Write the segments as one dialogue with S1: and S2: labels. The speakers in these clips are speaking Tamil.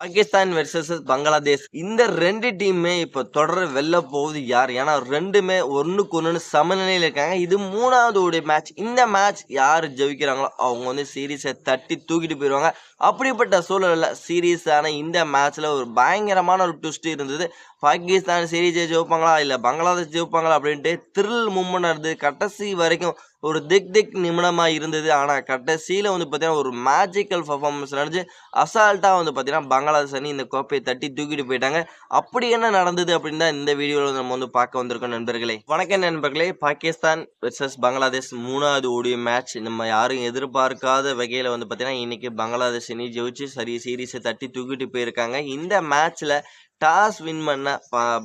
S1: பாகிஸ்தான் வெர்சஸ் பங்களாதேஷ் இந்த 2 டீமுமே இப்போ தொடர் வெல்ல போகுது யார்? ஏன்னா 2மே ஒண்ணுக்கு ஒண்ணு சமநிலையில இருக்காங்க. இது 3வது உடைய மேட்ச். இந்த மேட்ச் யார் ஜெயிக்கிறாங்களோ அவங்க வந்து சீரிஸை தட்டி தூக்கிட்டு போயிடுவாங்க. அப்படிப்பட்ட சூழல்ல சீரியஸான இந்த மேட்ச்ல ஒரு பயங்கரமான ஒரு ட்விஸ்ட் இருந்தது. பாகிஸ்தான் சீரிஸை ஜெயிப்பாங்களா இல்ல பங்களாதேஷ் ஜெயிப்பாங்களா அப்படின்ட்டு த்ரில் மூமெண்ட் இருந்தது. கடைசி வரைக்கும் ஒரு திக் திக் நிமிடமா இருந்தது. ஆனா கடைசியில வந்து பார்த்தீங்கன்னா ஒரு மேஜிக்கல் பர்ஃபார்மன்ஸ் நடந்துச்சு. அசால்ட்டா வந்து பார்த்தீங்கன்னா பங்களாதேஷ் அணி இந்த கோப்பையை தட்டி தூக்கிட்டு போயிட்டாங்க. அப்படி என்ன நடந்தது அப்படின்னு தான் இந்த வீடியோவில் நம்ம வந்து பார்க்க வந்திருக்கோம் நண்பர்களே. வணக்கம் நண்பர்களே. பாகிஸ்தான் வெர்சஸ் பங்களாதேஷ் 3வது ஓடிய மேட்ச் நம்ம யாரும் எதிர்பார்க்காத வகையில் வந்து பார்த்தீங்கன்னா இன்னைக்கு பங்களாதேஷ் அணி ஜெயிச்சு சீரீஸை தட்டி தூக்கிட்டு போயிருக்காங்க. இந்த மேட்ச்ல டாஸ் வின் பண்ண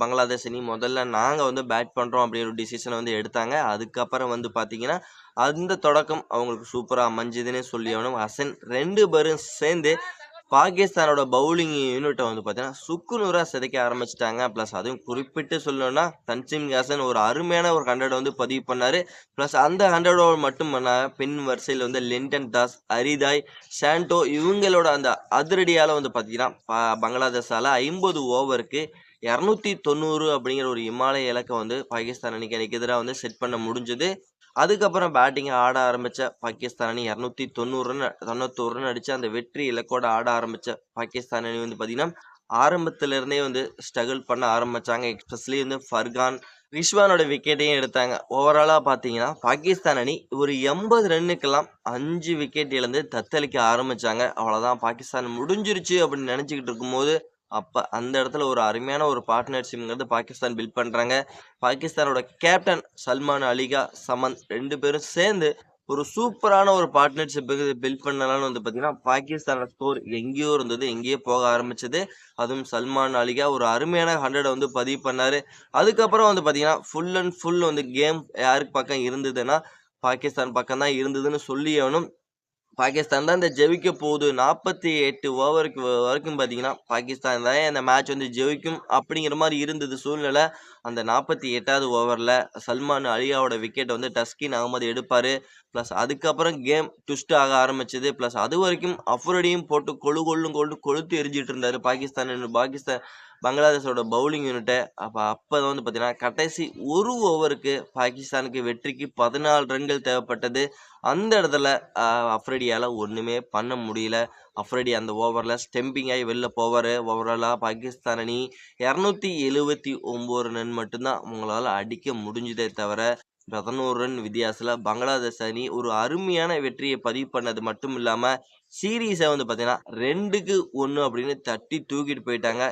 S1: பங்களாதேஷ் அணி முதல்ல நாங்கள் வந்து பேட் பண்ணுறோம் அப்படிங்கிற ஒரு டிசிஷனை வந்து எடுத்தாங்க. அதுக்கப்புறம் வந்து பார்த்தீங்கன்னா அந்த தொடக்கம் அவங்களுக்கு சூப்பராக அமைஞ்சதுன்னே சொல்லி ஆகணும். ஹசன் 2 பேரும் சேர்ந்து பாகிஸ்தானோட பவுலிங் யூனிட்டை வந்து பார்த்தீங்கன்னா சுக்குநூறாக சிதைக்க ஆரம்பிச்சிட்டாங்க. ப்ளஸ் அதுவும் குறிப்பிட்டு சொல்லணும்னா தன்சிம் ஹசன் ஒரு அருமையான ஒரு 100 வந்து பதிவு பண்ணார். ப்ளஸ் அந்த 100 ஓவர் மட்டும் பண்ணால் பின் வரிசையில் வந்து லிண்டன் தாஸ், அரிதாய், சாண்டோ இவங்களோட அந்த அதிரடியால் வந்து பார்த்தீங்கன்னா பங்களாதேஷால் 50 ஓவருக்கு 290 அப்படிங்கிற ஒரு இமாலய இலக்கை வந்து பாகிஸ்தான் அணிக்கு எதிராக வந்து செட் பண்ண முடிஞ்சது. அதுக்கப்புறம் பேட்டிங் ஆட ஆரம்பிச்ச பாகிஸ்தான் அணி 291 ரன் அடிச்சு அந்த வெற்றி இலக்கோட ஆட ஆரம்பிச்ச பாகிஸ்தான் அணி வந்து பார்த்தீங்கன்னா ஆரம்பத்துல இருந்தே வந்து ஸ்ட்ரகிள் பண்ண ஆரம்பிச்சாங்க. எஸ்பெஷலி வந்து ஃபர்கான், ரிஷ்வானோட விக்கெட்டையும் எடுத்தாங்க. ஓவராலா பார்த்தீங்கன்னா பாகிஸ்தான் அணி ஒரு 80 ரன்னுக்கெல்லாம் 5 விக்கெட் இழந்து தத்தளிக்க ஆரம்பிச்சாங்க. அவ்வளோதான், பாகிஸ்தான் முடிஞ்சிருச்சு அப்படின்னு நினச்சிக்கிட்டு இருக்கும்போது அப்போ அந்த இடத்துல ஒரு அருமையான ஒரு பார்ட்னர்ஷிப்ங்கிறது பாகிஸ்தான் பில்ட் பண்ணுறாங்க. பாகிஸ்தானோட கேப்டன் சல்மான் அலிகா, சமந்த் 2 பேரும் சேர்ந்து ஒரு சூப்பரான ஒரு பார்ட்னர்ஷிப்புக்கு பில்ட் பண்ணலாம்னு வந்து பார்த்தீங்கன்னா பாகிஸ்தானோட ஸ்கோர் எங்கேயோ இருந்தது, எங்கேயோ போக ஆரம்பிச்சது. அதுவும் சல்மான் அலிகா ஒரு அருமையான 100 வந்து பதிவு பண்ணார். அதுக்கப்புறம் வந்து பார்த்தீங்கன்னா ஃபுல் அண்ட் ஃபுல் வந்து கேம் யாருக்கு பக்கம் இருந்ததுன்னா பாகிஸ்தான் பக்கம் தான் இருந்ததுன்னு சொல்லி ஆகணும். பாகிஸ்தான் தான் இந்த ஜெயிக்க போகுது. 48 ஓவருக்கு வரைக்கும் பார்த்தீங்கன்னா பாகிஸ்தான் தான் இந்த மேட்ச் வந்து ஜெயிக்கும் அப்படிங்கிற மாதிரி இருந்தது சூழ்நிலை. அந்த 48வது ஓவரில் சல்மான் அலியாவோட விக்கெட் வந்து டஸ்கின் அகமது எடுப்பார். ப்ளஸ் அதுக்கப்புறம் கேம் ட்விஸ்ட் ஆக ஆரம்பிச்சது. ப்ளஸ் அது வரைக்கும் அஃப்ரோடியும் போட்டு கொளுத்து எரிஞ்சிட்டு இருந்தார் பாகிஸ்தான் பங்களாதேஷோட பவுலிங் யூனிட்டை. அப்போ வந்து பார்த்தீங்கன்னா கடைசி ஒரு ஓவருக்கு பாகிஸ்தானுக்கு வெற்றிக்கு 14 ரன்கள் தேவைப்பட்டது. அந்த இடத்துல அஃப்ரிடியால் ஒன்றுமே பண்ண முடியல. அஃப்ரிடி அந்த ஓவரில் ஸ்டெம்பிங் ஆகி வெளில போவார். ஓவராலாக பாகிஸ்தான் அணி 279 ரன் மட்டும்தான் அவங்களால அடிக்க முடிஞ்சதே தவிர 11 ரன் வித்தியாசத்தில் பங்களாதேஷ் அணி ஒரு அருமையான வெற்றியை பதிவு பண்ணது மட்டும் இல்லாமல் சீரீஸை வந்து பார்த்தீங்கன்னா 2-1 அப்படின்னு தட்டி தூக்கிட்டு போயிட்டாங்க.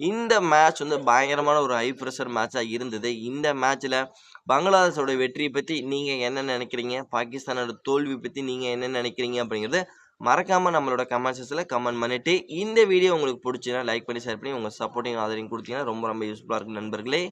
S1: இந்த மேட்ச் வந்து பயங்கரமான ஒரு ஹை ப்ரெஷர் மேட்சாக இருந்தது. இந்த மேட்ச்சில் பங்களாதேஷோட வெற்றியை பற்றி நீங்கள் என்ன நினைக்கிறீங்க? பாகிஸ்தானோட தோல்வி பற்றி நீங்கள் என்ன நினைக்கிறீங்க அப்படிங்கிறது மறக்காமல் நம்மளோட கமெண்ட் செக்ஷனில் கமெண்ட் பண்ணிவிட்டு இந்த வீடியோ உங்களுக்கு பிடிச்சின்னா லைக் பண்ணி ஷேர் பண்ணி உங்கள் சப்போர்ட்டிங் ஆதரவையும் கொடுத்தீங்கன்னா ரொம்ப ரொம்ப யூஸ்ஃபுல்லாக இருக்கும் நண்பர்களே.